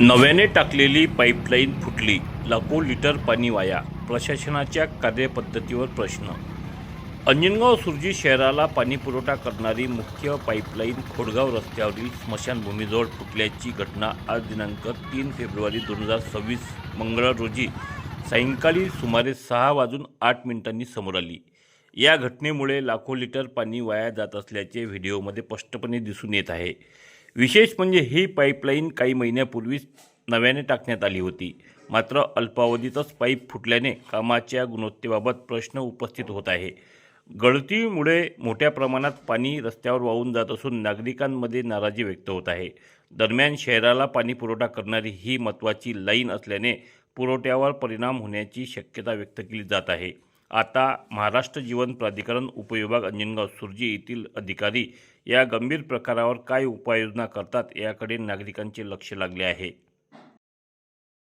नव्याने टाकलेली पाईपलाईन फुटली, लाखो लिटर पाणी वाया, प्रशासनाच्या कार्यपद्धतीवर प्रश्न. अंजनगाव सुर्जी शहराला पाणीपुरवठा करणारी मुख्य पाईपलाईन खोडगाव रस्त्यावरील स्मशानभूमीजवळ फुटल्याची घटना आज दिनांक 3 फेब्रुवारी 2026 मंगळवार रोजी सायंकाळी सुमारे 6:08 समोर आली. या घटनेमुळे लाखो लिटर पाणी वाया जात असल्याचे व्हिडिओमध्ये स्पष्टपणे दिसून येत आहे. विशेष म्हणजे ही पाईपलाईन काही महिन्यापूर्वीच नव्याने टाकण्यात आली होती. मात्र अल्पावधीतच पाईप फुटल्याने कामाच्या गुणवत्तेबाबत प्रश्न उपस्थित होत आहे. गळतीमुळे मोठ्या प्रमाणात पाणी रस्त्यावर वाहून जात असून नागरिकांमध्ये नाराजी व्यक्त होत आहे. दरम्यान शहराला पाणी पुरवठा करणारी ही महत्त्वाची लाईन असल्याने पुरवठ्यावर परिणाम होण्याची शक्यता व्यक्त केली जात आहे. आता महाराष्ट्र जीवन प्राधिकरण उपविभाग अंजनगाव सुर्जी येथील अधिकारी या गंभीर प्रकारावर काय उपाययोजना करतात याकडे नागरिकांचे लक्ष लागले आहे.